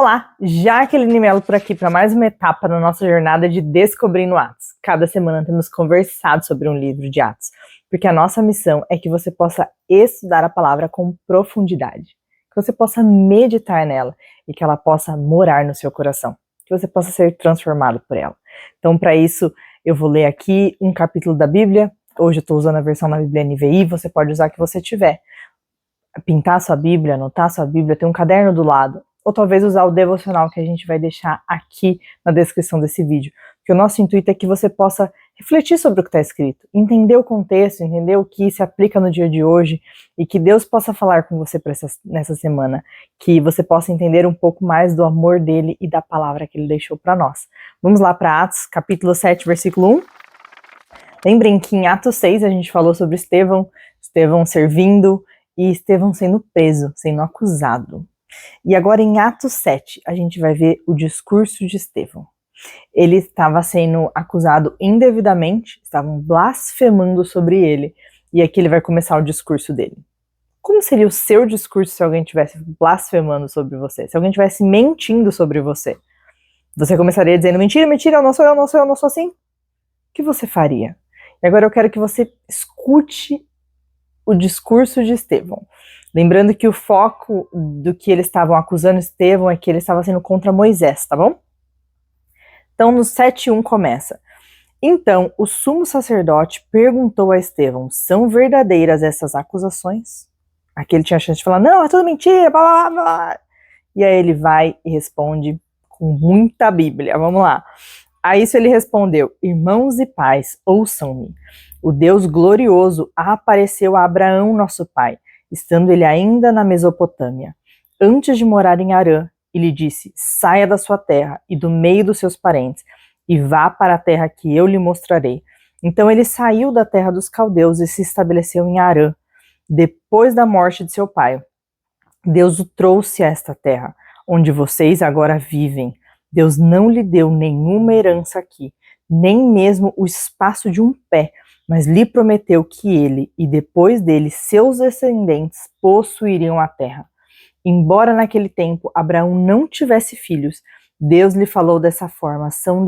Olá, Jaqueline Mello por aqui para mais uma etapa na nossa jornada de Descobrindo Atos. Cada semana temos conversado sobre um livro de Atos, porque a nossa missão é que você possa estudar a palavra com profundidade, que você possa meditar nela e que ela possa morar no seu coração, que você possa ser transformado por ela. Então, para isso, eu vou ler aqui um capítulo da Bíblia. Hoje eu estou usando a versão na Bíblia NVI, você pode usar a que você tiver. Pintar sua Bíblia, anotar sua Bíblia, ter um caderno do lado, ou talvez usar o devocional que a gente vai deixar aqui na descrição desse vídeo, porque o nosso intuito é que você possa refletir sobre o que está escrito, entender o contexto, entender o que se aplica no dia de hoje, e que Deus possa falar com você nessa semana, que você possa entender um pouco mais do amor dele e da palavra que ele deixou para nós. Vamos lá para Atos, capítulo 7, versículo 1. Lembrem que em Atos 6 a gente falou sobre Estevão servindo, e Estevão sendo preso, sendo acusado. E agora em Atos 7, a gente vai ver o discurso de Estevão. Ele estava sendo acusado indevidamente, estavam blasfemando sobre ele, e aqui ele vai começar o discurso dele. Como seria o seu discurso se alguém estivesse blasfemando sobre você? Se alguém estivesse mentindo sobre você? Você começaria dizendo, mentira, mentira, eu não sou assim? O que você faria? E agora eu quero que você escute o discurso de Estevão. Lembrando que o foco do que eles estavam acusando Estevão é que ele estava sendo contra Moisés, tá bom? Então, no 7:1 começa. Então, o sumo sacerdote perguntou a Estevão, são verdadeiras essas acusações? Aqui ele tinha a chance de falar, não, é tudo mentira, blá, blá, blá. E aí ele vai e responde com muita Bíblia, vamos lá. A isso ele respondeu, irmãos e pais, ouçam-me. O Deus glorioso apareceu a Abraão, nosso pai, estando ele ainda na Mesopotâmia, antes de morar em Harã, e lhe disse, saia da sua terra e do meio dos seus parentes, e vá para a terra que eu lhe mostrarei. Então ele saiu da terra dos caldeus e se estabeleceu em Harã, depois da morte de seu pai. Deus o trouxe a esta terra, onde vocês agora vivem. Deus não lhe deu nenhuma herança aqui, nem mesmo o espaço de um pé, mas lhe prometeu que ele e depois dele seus descendentes possuiriam a terra. Embora naquele tempo Abraão não tivesse filhos, Deus lhe falou dessa forma, seus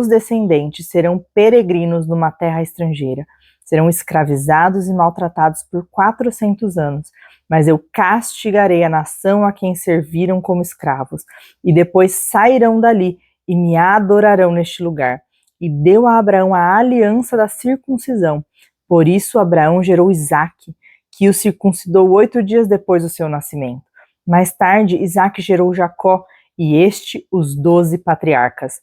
descendentes serão peregrinos numa terra estrangeira, serão escravizados e maltratados por 400 anos, mas eu castigarei a nação a quem serviram como escravos, e depois sairão dali e me adorarão neste lugar. E deu a Abraão a aliança da circuncisão. Por isso Abraão gerou Isaque, que o circuncidou 8 dias depois do seu nascimento. Mais tarde, Isaque gerou Jacó, e os 12 patriarcas.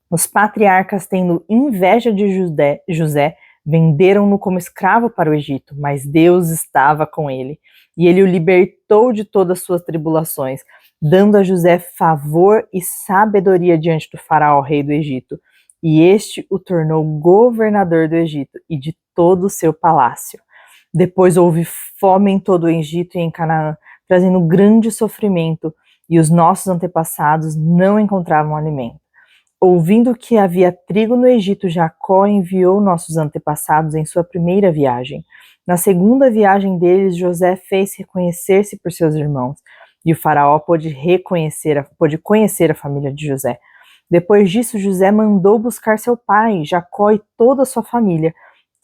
Os patriarcas, tendo inveja de José, venderam-no como escravo para o Egito, mas Deus estava com ele, e ele o libertou de todas as suas tribulações, dando a José favor e sabedoria diante do faraó, rei do Egito. E este o tornou governador do Egito e de todo o seu palácio. Depois houve fome em todo o Egito e em Canaã, trazendo grande sofrimento, e os nossos antepassados não encontravam alimento. Ouvindo que havia trigo no Egito, Jacó enviou nossos antepassados em sua primeira viagem. Na segunda viagem deles, José fez reconhecer-se por seus irmãos, e o faraó pôde conhecer a família de José. Depois disso, José mandou buscar seu pai, Jacó e toda a sua família,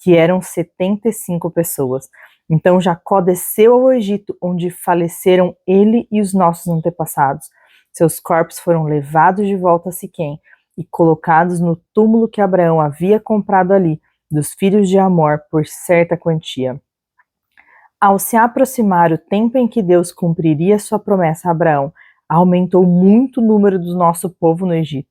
que eram 75 pessoas. Então Jacó desceu ao Egito, onde faleceram ele e os nossos antepassados. Seus corpos foram levados de volta a Siquém e colocados no túmulo que Abraão havia comprado ali, dos filhos de Amor, por certa quantia. Ao se aproximar o tempo em que Deus cumpriria sua promessa a Abraão, aumentou muito o número do nosso povo no Egito.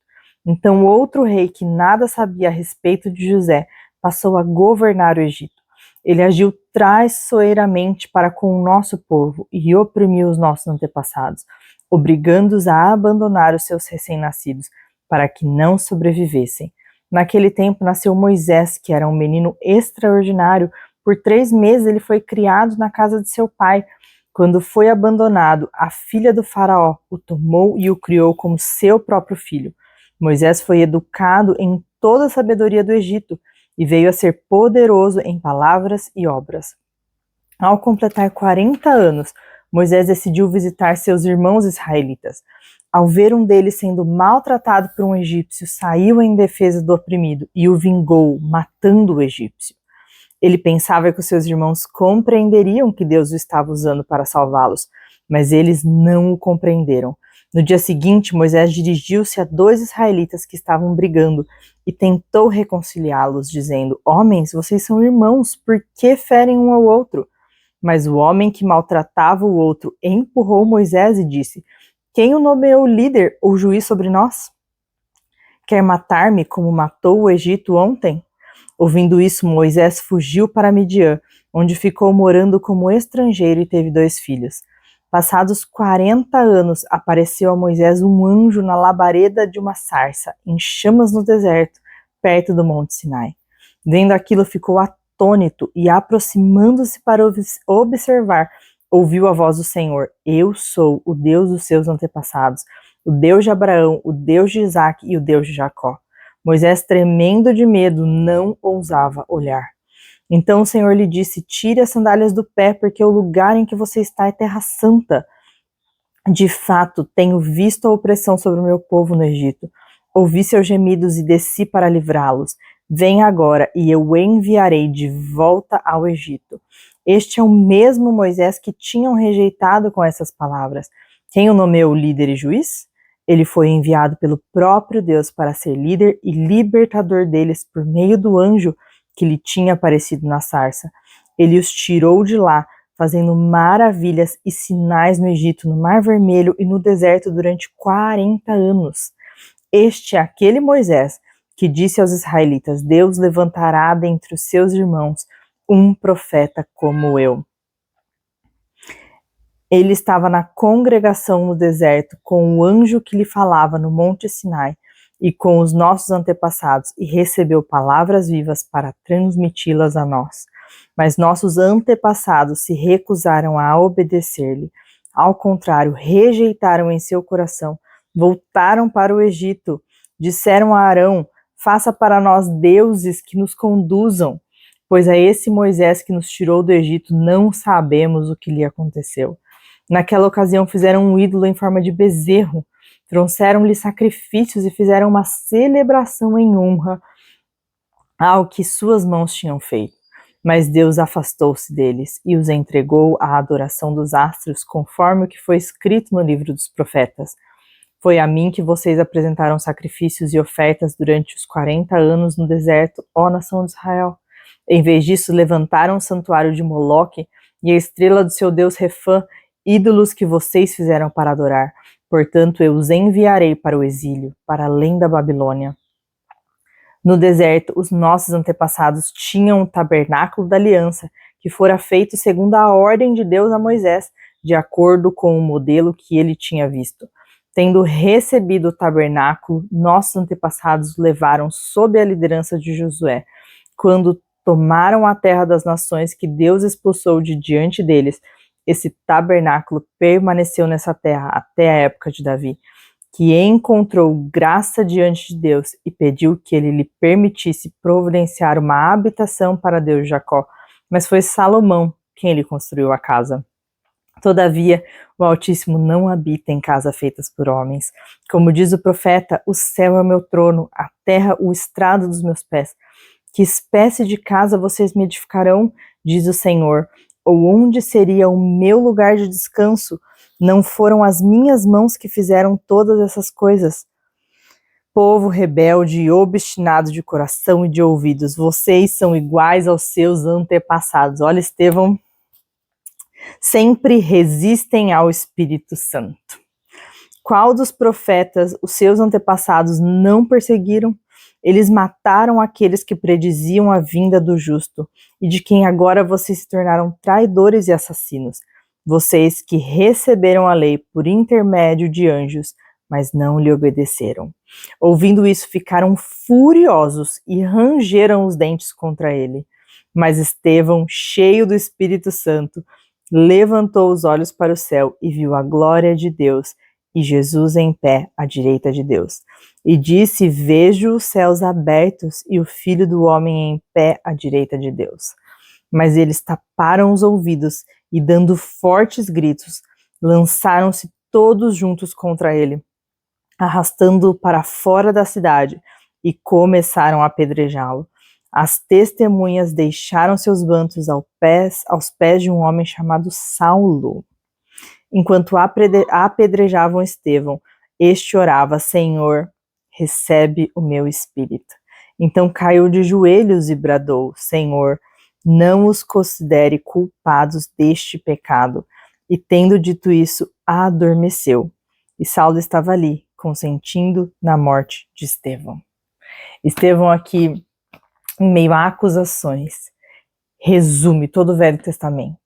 Então outro rei que nada sabia a respeito de José passou a governar o Egito. Ele agiu traiçoeiramente para com o nosso povo e oprimiu os nossos antepassados, obrigando-os a abandonar os seus recém-nascidos, para que não sobrevivessem. Naquele tempo nasceu Moisés, que era um menino extraordinário. Por 3 meses ele foi criado na casa de seu pai. Quando foi abandonado, a filha do faraó o tomou e o criou como seu próprio filho. Moisés foi educado em toda a sabedoria do Egito e veio a ser poderoso em palavras e obras. Ao completar 40 anos, Moisés decidiu visitar seus irmãos israelitas. Ao ver um deles sendo maltratado por um egípcio, saiu em defesa do oprimido e o vingou, matando o egípcio. Ele pensava que os seus irmãos compreenderiam que Deus o estava usando para salvá-los, mas eles não o compreenderam. No dia seguinte, Moisés dirigiu-se a 2 israelitas que estavam brigando e tentou reconciliá-los, dizendo: Homens, vocês são irmãos, por que ferem um ao outro? Mas o homem que maltratava o outro empurrou Moisés e disse: Quem o nomeou líder ou juiz sobre nós? Quer matar-me como matou o Egito ontem? Ouvindo isso, Moisés fugiu para Midian, onde ficou morando como estrangeiro e teve 2 filhos. Passados 40 anos, apareceu a Moisés um anjo na labareda de uma sarça, em chamas no deserto, perto do Monte Sinai. Vendo aquilo, ficou atônito e, aproximando-se para observar, ouviu a voz do Senhor: Eu sou o Deus dos seus antepassados, o Deus de Abraão, o Deus de Isaque e o Deus de Jacó. Moisés, tremendo de medo, não ousava olhar. Então o Senhor lhe disse: Tire as sandálias do pé, porque o lugar em que você está é terra santa. De fato, tenho visto a opressão sobre o meu povo no Egito. Ouvi seus gemidos e desci para livrá-los. Venha agora, e eu o enviarei de volta ao Egito. Este é o mesmo Moisés que tinham rejeitado com essas palavras. Quem o nomeou líder e juiz? Ele foi enviado pelo próprio Deus para ser líder e libertador deles por meio do anjo que lhe tinha aparecido na sarça. Ele os tirou de lá, fazendo maravilhas e sinais no Egito, no Mar Vermelho e no deserto durante 40 anos. Este é aquele Moisés que disse aos israelitas: Deus levantará dentre os seus irmãos um profeta como eu. Ele estava na congregação no deserto com o anjo que lhe falava no Monte Sinai e com os nossos antepassados, e recebeu palavras vivas para transmiti-las a nós. Mas nossos antepassados se recusaram a obedecer-lhe. Ao contrário, rejeitaram em seu coração, voltaram para o Egito, disseram a Arão: Faça para nós deuses que nos conduzam, pois a esse Moisés que nos tirou do Egito não sabemos o que lhe aconteceu. Naquela ocasião fizeram um ídolo em forma de bezerro, trouxeram-lhe sacrifícios e fizeram uma celebração em honra ao que suas mãos tinham feito. Mas Deus afastou-se deles e os entregou à adoração dos astros, conforme o que foi escrito no livro dos profetas. Foi a mim que vocês apresentaram sacrifícios e ofertas durante os 40 anos no deserto, ó nação de Israel. Em vez disso, levantaram o santuário de Moloque e a estrela do seu deus Refã, ídolos que vocês fizeram para adorar. Portanto, eu os enviarei para o exílio, para além da Babilônia. No deserto, os nossos antepassados tinham o tabernáculo da aliança, que fora feito segundo a ordem de Deus a Moisés, de acordo com o modelo que ele tinha visto. Tendo recebido o tabernáculo, nossos antepassados o levaram sob a liderança de Josué. Quando tomaram a terra das nações que Deus expulsou de diante deles, esse tabernáculo permaneceu nessa terra até a época de Davi, que encontrou graça diante de Deus e pediu que ele lhe permitisse providenciar uma habitação para Deus de Jacó, mas foi Salomão quem lhe construiu a casa. Todavia, o Altíssimo não habita em casa feitas por homens. Como diz o profeta: o céu é o meu trono, a terra o estrado dos meus pés. Que espécie de casa vocês me edificarão, diz o Senhor, ou onde seria o meu lugar de descanso? Não foram as minhas mãos que fizeram todas essas coisas? Povo rebelde e obstinado de coração e de ouvidos, vocês são iguais aos seus antepassados. Olha, Estevão, sempre resistem ao Espírito Santo. Qual dos profetas os seus antepassados não perseguiram? Eles mataram aqueles que prediziam a vinda do justo, e de quem agora vocês se tornaram traidores e assassinos. Vocês que receberam a lei por intermédio de anjos, mas não lhe obedeceram. Ouvindo isso, ficaram furiosos e rangeram os dentes contra ele. Mas Estevão, cheio do Espírito Santo, levantou os olhos para o céu e viu a glória de Deus e Jesus em pé à direita de Deus. E disse: Vejo os céus abertos e o Filho do Homem em pé à direita de Deus. Mas eles taparam os ouvidos e, dando fortes gritos, lançaram-se todos juntos contra ele, arrastando-o para fora da cidade, e começaram a apedrejá-lo. As testemunhas deixaram seus mantos aos pés de um homem chamado Saulo. Enquanto apedrejavam Estevão, este orava: Senhor, recebe o meu espírito. Então caiu de joelhos e bradou: Senhor, não os considere culpados deste pecado. E tendo dito isso, adormeceu. E Saulo estava ali, consentindo na morte de Estevão. Estevão aqui, em meio a acusações, resume todo o Velho Testamento,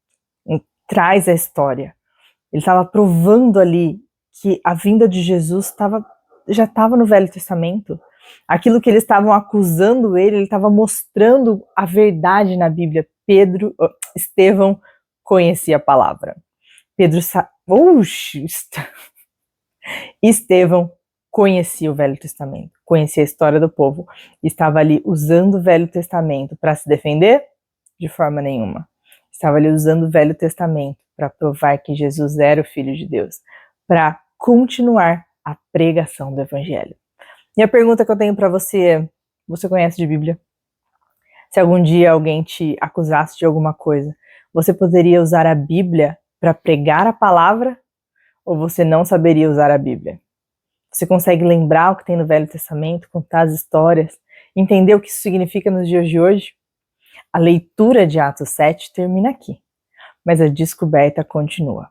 traz a história. Ele estava provando ali que a vinda de Jesus já estava no Velho Testamento. Aquilo que eles estavam acusando ele estava mostrando a verdade na Bíblia. Estevão conhecia a palavra. Estevão conhecia o Velho Testamento, conhecia a história do povo, estava ali usando o Velho Testamento para se defender? De forma nenhuma. Estava ali usando o Velho Testamento para provar que Jesus era o Filho de Deus, para continuar a pregação do Evangelho. E a pergunta que eu tenho para você é: você conhece de Bíblia? Se algum dia alguém te acusasse de alguma coisa, você poderia usar a Bíblia para pregar a palavra? Ou você não saberia usar a Bíblia? Você consegue lembrar o que tem no Velho Testamento, contar as histórias, entender o que isso significa nos dias de hoje? A leitura de Atos 7 termina aqui, mas a descoberta continua.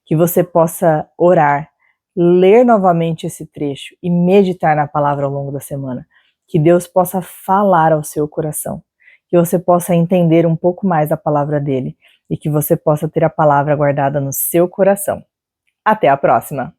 Que você possa orar, ler novamente esse trecho e meditar na palavra ao longo da semana. Que Deus possa falar ao seu coração, que você possa entender um pouco mais a palavra dele e que você possa ter a palavra guardada no seu coração. Até a próxima!